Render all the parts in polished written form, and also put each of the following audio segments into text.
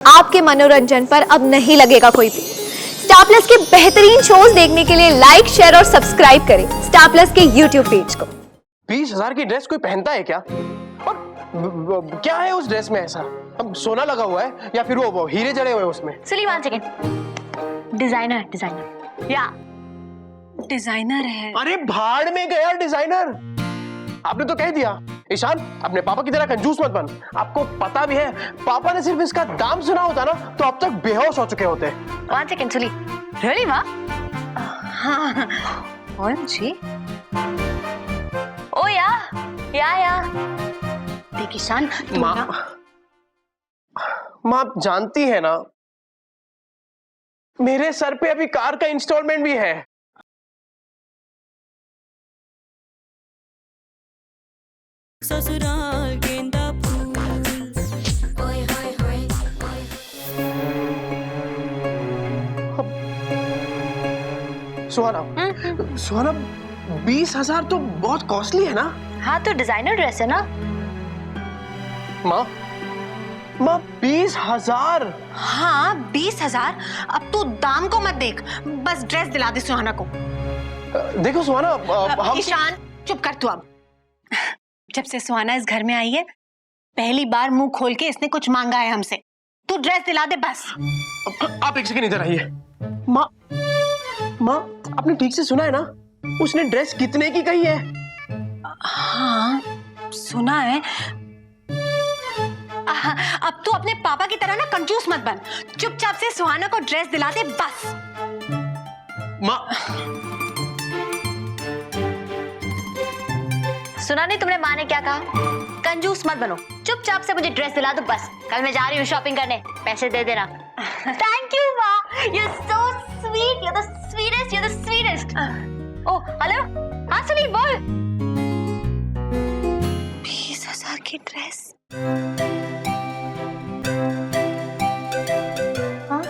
आपके मनोरंजन पर अब नहीं लगेगा कोई भी। स्टार प्लस के बेहतरीन शोज देखने के लिए लाइक, शेयर और सब्सक्राइब करें स्टार प्लस के यूट्यूब पेज को। 20,000 की ड्रेस कोई पहनता है क्या? और क्या है उस ड्रेस में ऐसा? अब सोना लगा हुआ है या फिर वो हीरे जड़े हुए उसमें? सुनी 1 सेकंड। डिजाइनर या डिजाइनर है। अरे भाड़ में गया डिजाइनर। आपने तो कह दिया ईशान, अपने पापा की तरह कंजूस मत बन। आपको पता भी है पापा ने सिर्फ इसका दाम सुना होता ना तो अब तक बेहोश हो चुके होते। 1 सेकंड सुली। रियली माँ? हाँ। OMG। ओ या देख ईशान, तू ना माँ आप जानती है ना मेरे सर पे अभी कार का इंस्टॉलमेंट भी है। ससुराल गेंदा फूल ओए होए होए सुहाना 20,000 तो बहुत कॉस्टली है ना? हाँ तो डिजाइनर ड्रेस है ना। माँ 20,000? हाँ 20,000। अब तू दाम को मत देख, बस ड्रेस दिला दे सुहाना को। देखो सुहाना हम ईशान चुप कर तू। अब जब से सुहाना इस घर में आई है पहली बार मुंह खोल के इसने कुछ मांगा है हमसे। तू ड्रेस दिला दे बस। आप एक सेकंड इधर आइए। माँ आपने ठीक से सुना है ना? उसने ड्रेस कितने की कही है? हाँ सुना है। अब तू अपने पापा की तरह ना कंजूस मत बन। चुपचाप से सुहाना को ड्रेस दिला दे बस। माँ सुना नहीं तुमने माँ ने क्या कहा? कंजूस मत बनो, चुपचाप से मुझे ड्रेस दिला दो बस। कल मैं जा रही हूँ शॉपिंग करने, पैसे दे देना। थैंक यू माँ, you are so sweet, you are the sweetest, you are the sweetest. Oh hello, हाँ सुनी बोल। 20,000 की ड्रेस। हाँ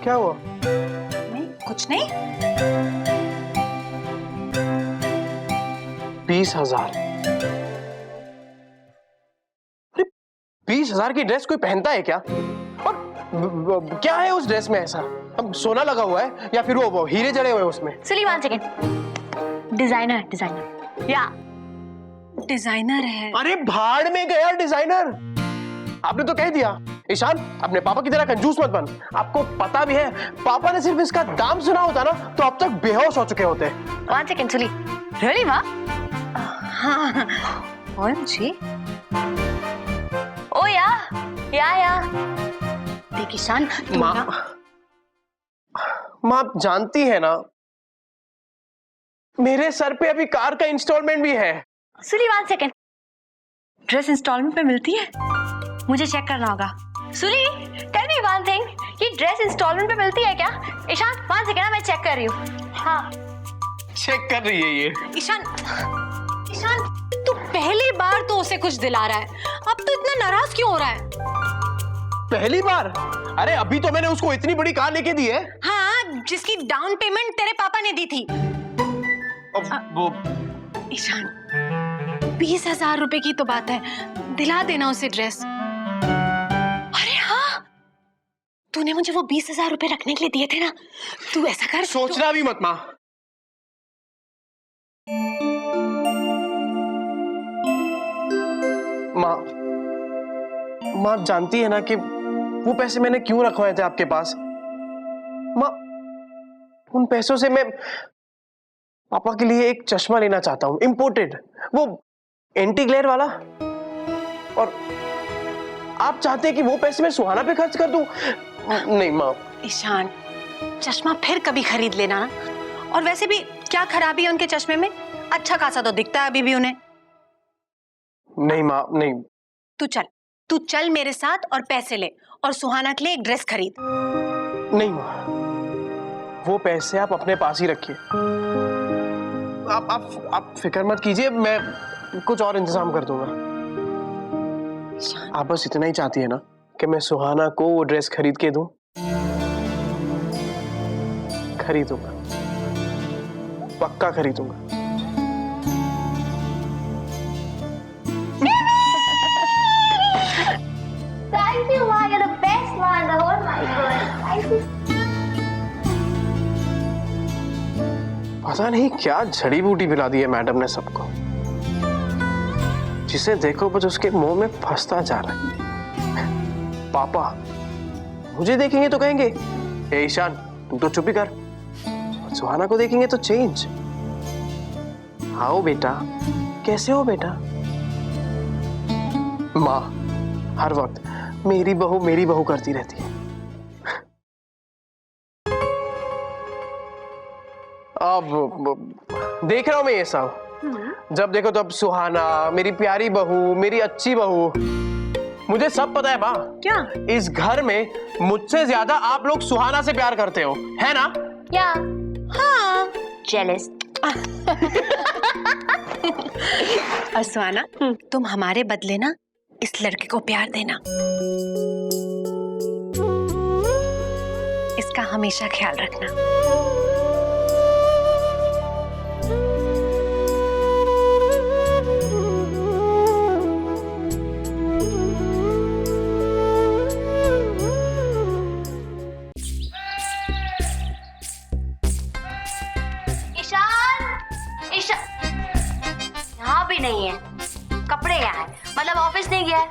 क्या हुआ? नहीं कुछ नहीं। 20,000? 20,000 की ड्रेस कोई पहनता है क्या? और क्या है उस ड्रेस में ऐसा? अब सोना लगा हुआ है या फिर वो हीरे जड़े हुए उसमें? सुनी 1 सेकंड। डिजाइनर या डिजाइनर है। अरे भाड़ में गया डिजाइनर। आपने तो कह दिया ईशान, अपने पापा की तरह कंजूस मत बन। आपको पता भी है पापा ने सिर्फ इसका दाम सुना होता ना तो अब तक बेहोश हो चुके होते। 1 सेकंड सुली। रियली माँ? हाँ OMG। ओ या देख ईशान, तू माँ ना आप जानती है ना मेरे सर पे अभी कार का इंस्टॉलमेंट भी है। सुली 1 सेकंड। ड्रेस इंस्टॉलमेंट पे मिलती है? मुझे चेक करना होगा। सुली टेल मी वन थिंग, ये ड्रेस इंस्टॉलमेंट पे मिलती है क्या? ईशान 1 सेकंड, मैं चेक कर रही हूँ। हाँ चेक कर रही है ये। ईशान तू पहली बार तो उसे कुछ दिला रहा है, अब तो इतना नाराज क्यों हो रहा है? पहली बार? अरे अभी तो मैंने उसको इतनी बड़ी कार लेके दी है। हाँ जिसकी डाउन पेमेंट तेरे पापा ने दी थी। अब वो ईशान 20,000 रुपए की तो बात है, दिला देना उसे ड्रेस। अरे हाँ तूने मुझे वो 20,000 रुपए रखने के लिए दिए थे ना, तू ऐसा कर। सोचना भी मत माँ। माँ आप जानती है ना कि वो पैसे मैंने क्यों रखवाए थे आपके पास? माँ उन पैसों से मैं पापा के लिए एक चश्मा लेना चाहता हूँ, इम्पोर्टेड, वो एंटी ग्लेयर वाला। और आप चाहते हैं कि वो पैसे मैं सुहाना पे खर्च कर दूं? नहीं माँ। ईशान चश्मा फिर कभी खरीद लेना ना, और वैसे भी क्या खराबी है उनके चश्मे में? अच्छा खासा तो दिखता है अभी भी उन्हें। नहीं माँ नहीं। तू चल मेरे साथ और पैसे ले और सुहाना के लिए एक ड्रेस खरीद। नहीं माँ, वो पैसे आप अपने पास ही रखिए। आप फिक्र मत कीजिए, मैं कुछ और इंतजाम कर दूंगा। आप बस इतना ही चाहती है ना कि मैं सुहाना को वो ड्रेस खरीद के दूं? खरीदूंगा, पक्का खरीदूंगा। Thank you, Ma. You're the best, Ma. पता नहीं क्या जड़ी बूटी पिला दी है मैडम ने सबको, जिसे देखो बस उसके मुंह में फंसता जा रहा है। पापा मुझे देखेंगे तो कहेंगे ए ईशान तू तो चुप ही कर, सुहाना को देखेंगे तो चेंज। आओ बेटा, कैसे हो बेटा? माँ हर वक्त मेरी बहू करती रहती है। अब देख रहा हूं मैं ये सब, जब देखो तब सुहाना, मेरी प्यारी बहू, मेरी अच्छी बहू। मुझे सब पता है माँ। क्या? इस घर में मुझसे ज्यादा आप लोग सुहाना से प्यार करते हो, है ना? या हाँ। जेलस। और सुहाना, तुम हमारे बदले ना इस लड़के को प्यार देना, इसका हमेशा ख्याल रखना। यहाँ भी नहीं है, कपड़े यहाँ है, मतलब ऑफिस नहीं गया है,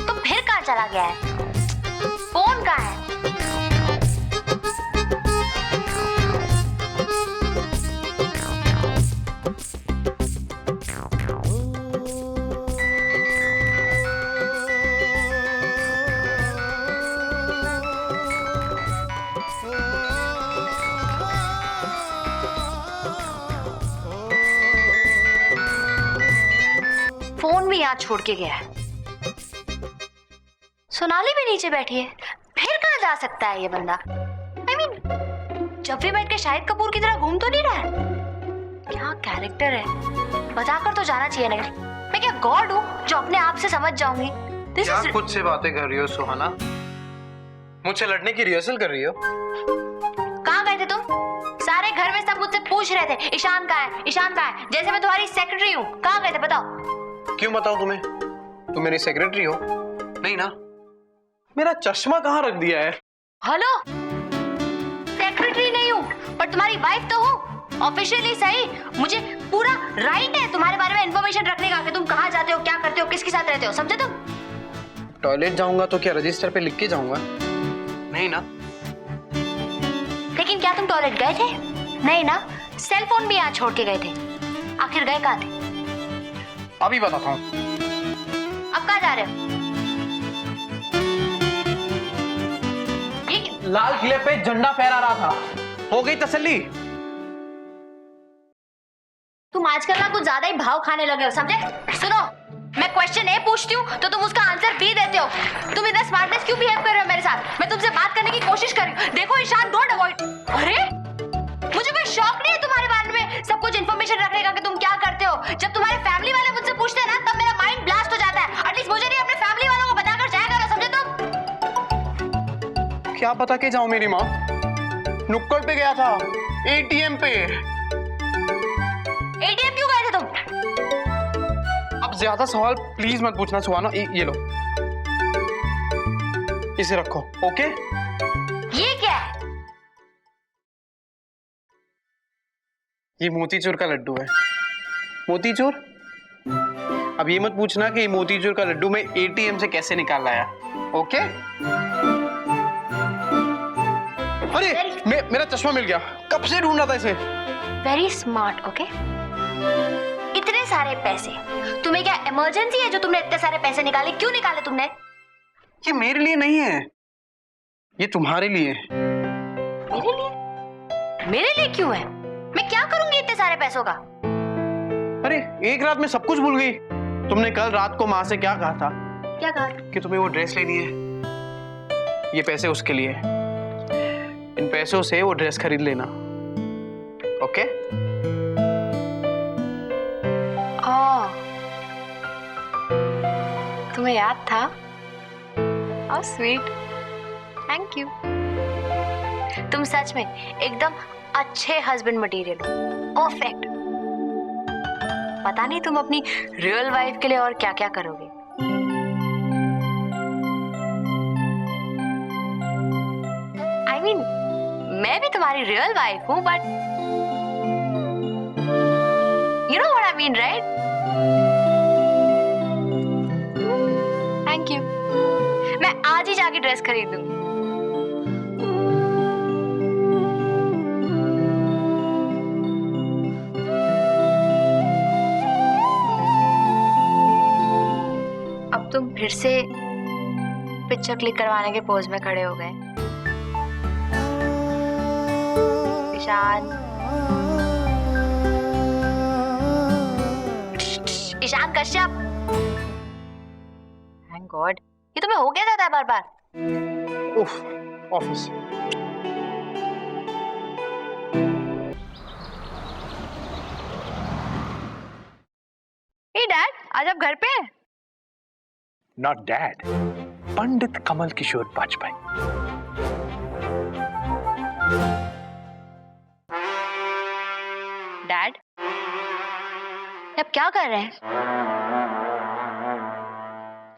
तो फिर कहाँ चला गया है? फोन कहाँ है? फोन भी यहाँ छोड़ के गया है। सोनाली भी नीचे बैठी है, फिर कहाँ जा सकता है ये बंदा? I mean, जब भी बैठ के शाहिद कपूर की तरह घूम तो नहीं रहा है? क्या कैरेक्टर है, बताकर तो जाना चाहिए। नहीं मैं क्या गॉड हूँ जो अपने आप से समझ जाऊंगी? क्या खुद से बातें कर रही हो सुहाना? मुझसे लड़ने की रिहर्सल कर रही हो? कहाँ गए थे तुम? सारे घर में सब मुझसे पूछ रहे थे ईशान कहाँ है, ईशान कहाँ है, जैसे मैं तुम्हारी सेक्रेटरी हूँ। कहाँ गए थे बताओ? क्यों बताऊं तुम्हें? तुम मेरी सेक्रेटरी हो? नहीं ना? मेरा चश्मा कहाँ रख दिया है? हेलो, सेक्रेटरी नहीं हूँ पर तुम्हारी वाइफ तो हूँ। ऑफिशियली सही, मुझे पूरा राइट है तुम्हारे बारे में इंफॉर्मेशन रखने का कि तुम कहाँ जाते हो, क्या करते हो, किसके साथ रहते हो, समझे तुम? टॉयलेट जाऊंगा तो क्या रजिस्टर पे लिख के जाऊंगा? नहीं ना? लेकिन क्या तुम टॉयलेट गए थे? नहीं ना? सेल फोन भी यहाँ छोड़ के गए थे, आखिर गए कहाँ थे? अभी बताता हूँ। अब कहाँ जा रहे हो? लाल किले पे झंडा फहरा रहा था, हो गई तसल्ली? तुम आजकल ना कुछ ज्यादा ही भाव खाने लगे हो, समझे? सुनो, मैं क्वेश्चन ए पूछती हूँ तो तुम उसका आंसर बी देते हो। तुम इतना स्मार्टनेस क्यों बिहेव कर रहे हो मेरे साथ? मैं तुमसे बात करने की कोशिश कर रही हूँ। देखो ईशान, डोंट अवॉइड। अरे मुझे कोई शौक नहीं है तुम्हारे बारे में सब कुछ इन्फॉर्मेशन रखने का कि तुम क्या करते हो। जब तुम्हारे फैमिली वाले मुझसे पूछते हैं ना तब मेरा माइंड ब्लास्ट हो जाता है। एटलीस्ट मुझे नहीं, अपने फैमिली वालों को बताकर जाया करो, समझे तुम? क्या बता के जाऊं मेरी माँ? नुक्कड़ पे गया था, एटीएम पे। एटीएम क्यों गए थे तुम? अब ज्यादा सवाल प्लीज मत पूछना सुहाना। ये लो, इसे रखो। ओके? ये क्या है? ये मोतीचूर का लड्डू है। मोतीचूर? अब ये मत पूछना कि मोतीचूर का लड्डू मैं एटीएम से कैसे निकाल लाया। ओके? अरे मेरा चश्मा मिल गया, कब से ढूंढ रहा था इसे। Very smart. ओके, इतने सारे पैसे, तुम्हें क्या इमरजेंसी है जो तुमने इतने सारे पैसे निकाले? क्यों निकाले तुमने? ये मेरे लिए नहीं है, ये तुम्हारे लिए। मेरे लिए? मेरे लिए क्यों है? मैं क्या करूंगी इतने सारे पैसों का? अरे एक रात में सब कुछ भूल गई। तुमने कल रात को माँ से क्या कहा था? क्या कहा? कि तुम्हें वो ड्रेस लेनी है। ये पैसे उसके लिए, इन पैसों से वो ड्रेस खरीद लेना। ओके? तुम्हें याद था? How sweet, thank you. तुम सच में एकदम अच्छे हस्बैंड मटेरियल हो, परफेक्ट। पता नहीं तुम अपनी रियल वाइफ के लिए और क्या क्या करोगे। I mean, मैं भी तुम्हारी रियल वाइफ हूँ, but You know what I mean, right? Thank you. मैं आज ही जाके ड्रेस खरीद लूंगी। अब तुम फिर से पिक्चर क्लिक करवाने के पोज में खड़े हो गए। ईशान, ईशान कश्यप, थैंक गॉड, ये तुम्हें हो क्या जाता है बार बार? उफ, ऑफिस। हे डैड, आज आप घर पे हैं? Not dad. Pandit Kamal Kishore Vajpayee. Dad, आप क्या कर रहे हैं?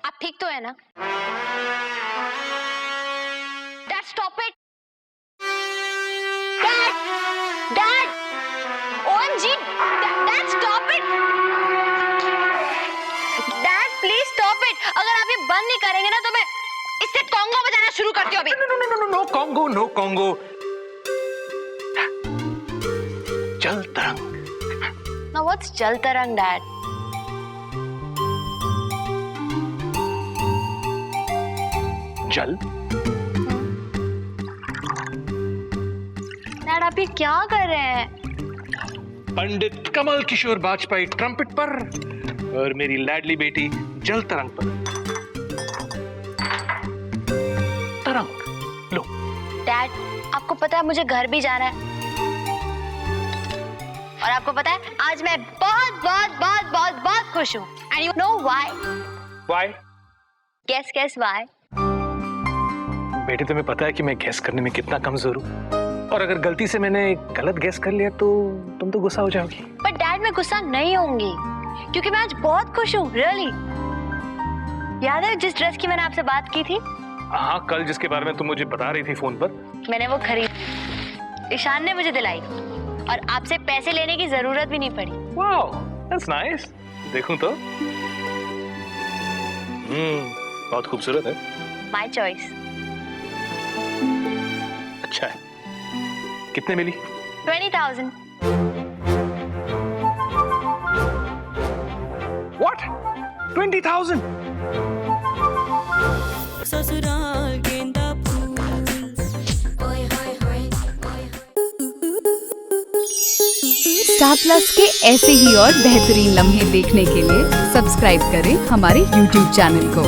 आप ठीक तो है ना? Dad stop it! Dad! Dad! OMG! Dad stop it! Dad please stop it! अगर आप ये बंद नहीं करेंगे ना तो मैं इससे कॉन्गो बजाना शुरू करती हूँ अभी। No Congo, no Congo. जल तरंग। Now what's जल तरंग, डैड? जल। डैड आप ये क्या कर रहे हैं? पंडित कमल किशोर वाजपेयी ट्रम्पेट पर और मेरी लाडली बेटी जल तरंग पर। तरंग लो। डैड, आपको पता है मुझे घर भी जाना है और आपको पता है आज मैं बहुत बहुत बहुत बहुत बहुत खुश हूँ। And you know why? Why? Guess why? बेटी तुम्हें पता है कि मैं गैस करने में कितना कमजोर हूँ, और अगर गलती से मैंने गलत गैस कर लिया तो तुम तो गुस्सा हो जाओगी। पर डैड मैं गुस्सा नहीं होंगी क्योंकि मैं आज बहुत खुश हूँ, रियली। याद है जिस ड्रेस की मैंने आपसे बात की थी? हाँ, कल जिसके बारे में तुम मुझे बता रही थी फोन पर। मैंने वो खरीदी, ईशान ने मुझे दिलाई और आपसे पैसे लेने की जरूरत भी नहीं पड़ी। Wow, that's nice. देखूं तो बहुत खूबसूरत है। My choice. अच्छा है। कितने मिली? 20,000। What? 20,000? ससुराल गेंदा फूल ओए होए होए ओए स्टार प्लस के ऐसे ही और बेहतरीन लम्हे देखने के लिए सब्सक्राइब करें हमारे YouTube चैनल को।